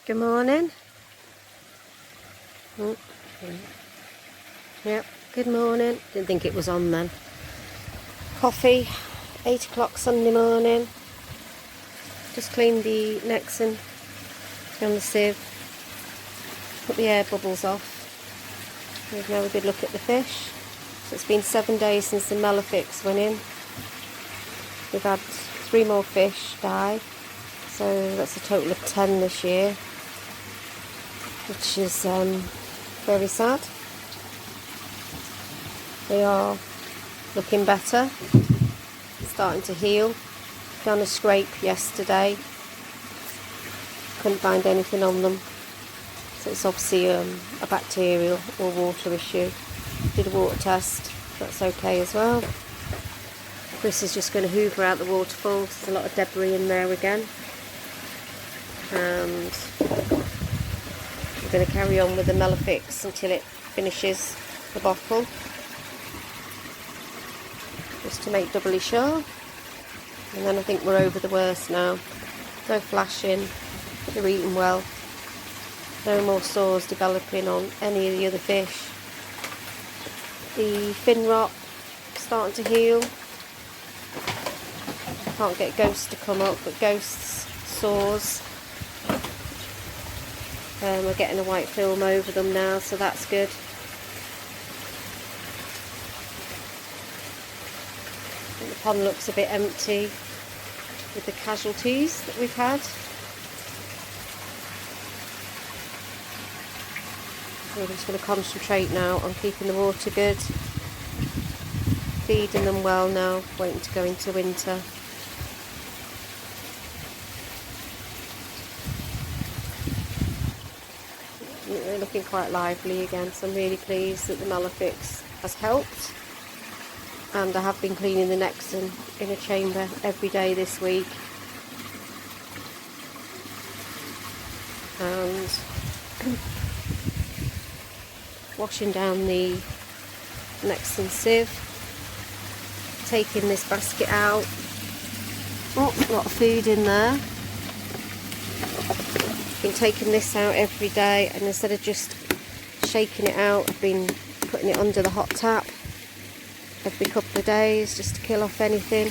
Good morning. Oh, yep, good morning. Didn't think it was on then. Coffee, 8 o'clock Sunday morning. Just cleaned the Nexon on the sieve. Put the air bubbles off. We've now a good look at the fish. So it's been 7 days since the Malefics went in. We've had 3 more fish die. So that's a total of 10 this year, which is very sad. They are looking better, starting to heal. Done a scrape yesterday, couldn't find anything on them, so it's obviously a bacterial or water issue. Did a water test, that's okay as well. Chris is just going to hoover out the waterfalls. There's a lot of debris in there again. And we're going to carry on with the Malefics until it finishes the bottle, just to make doubly sure. And then I think we're over the worst now. No flashing, they're eating well, no more sores developing on any of the other fish. The fin rot starting to heal. Can't get ghosts to come up, but ghosts, sores. We're getting a white film over them now, so that's good. And the pond looks a bit empty with the casualties that we've had. So we're just going to concentrate now on keeping the water good, feeding them well now, waiting to go into winter. They're looking quite lively again, so I'm really pleased that the Malefics has helped. And I have been cleaning the Nexon in a chamber every day this week. And washing down the Nexon sieve. Taking this basket out. Oh, a lot of food in there. Been taking this out every day, and instead of just shaking it out, I've been putting it under the hot tap every couple of days just to kill off anything,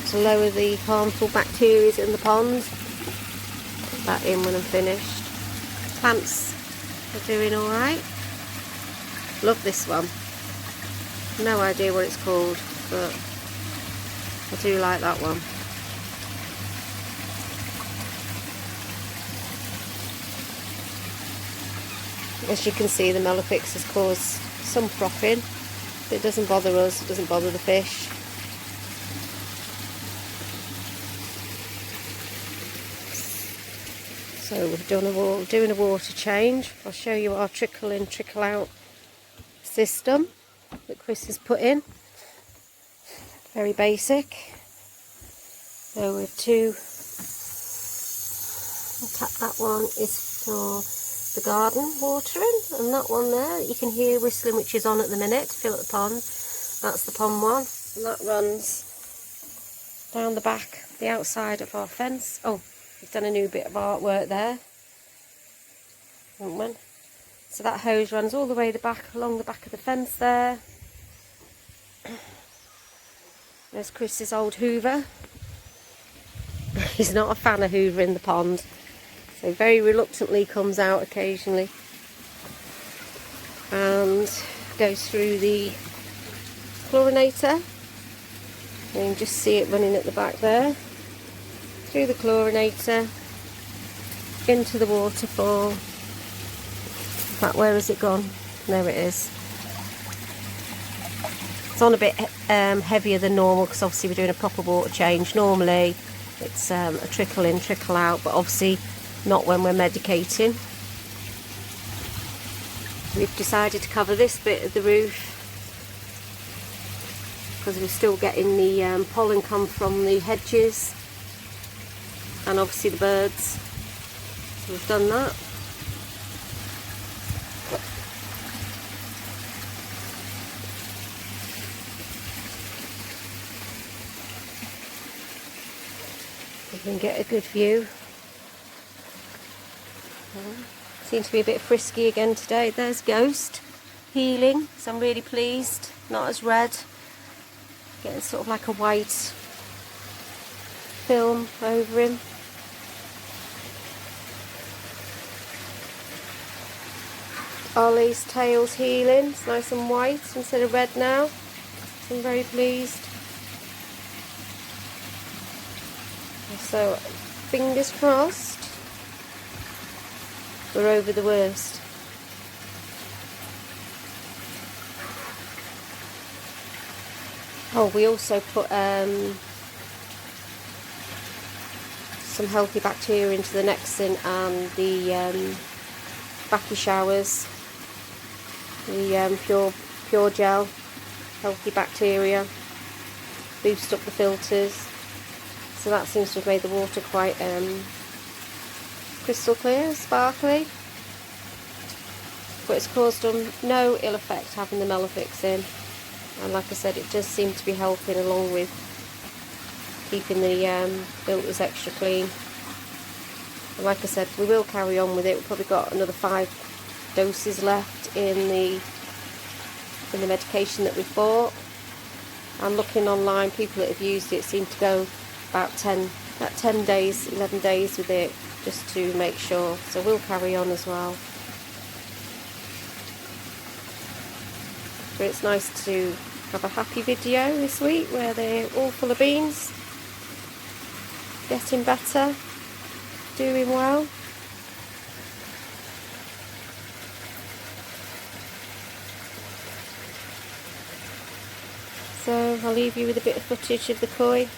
to lower the harmful bacteria in the pond. Put that in when I'm finished. Plants are doing alright. Love this one. No idea what it's called, but I do like that one. As you can see, the Malefics has caused some frothing, but it doesn't bother us, it doesn't bother the fish. So we're doing a water change. I'll show you our trickle in, trickle out system that Chris has put in. Very basic. So with tap that one is for the garden watering, and that one there you can hear whistling, which is on at the minute to fill up the pond. That's the pond one, and that runs down the back, the outside of our fence. Oh, we've done a new bit of artwork there, haven't we? So that hose runs all the way along the back of the fence there. There's Chris's old hoover. He's not a fan of hoovering the pond, so very reluctantly comes out occasionally and goes through the chlorinator. You can just see it running at the back there. Through the chlorinator, into the waterfall. In fact, where has it gone? There it is. It's on a bit heavier than normal because obviously we're doing a proper water change. Normally it's a trickle in, trickle out, but obviously not when we're medicating. We've decided to cover this bit of the roof because we're still getting the pollen come from the hedges and obviously the birds. So we've done that. You can get a good view. Seems to be a bit frisky again today. There's Ghost healing, so I'm really pleased. Not as red. Getting sort of like a white film over him. Ollie's tail's healing. It's nice and white instead of red now. So I'm very pleased. So fingers crossed we're over the worst. Oh, we also put some healthy bacteria into the Nexin and the Backy showers. The pure gel, healthy bacteria, boost up the filters. So that seems to have made the water quite crystal clear, sparkly. But it's caused them no ill effect having the Melofix in. And like I said, it does seem to be helping along with keeping the filters extra clean. And like I said, we will carry on with it. We've probably got another 5 doses left in the medication that we've bought. And looking online, people that have used it seem to go about 10 days, 11 days with it, just to make sure. So we'll carry on as well. But it's nice to have a happy video this week where they're all full of beans, getting better, doing well. So I'll leave you with a bit of footage of the koi.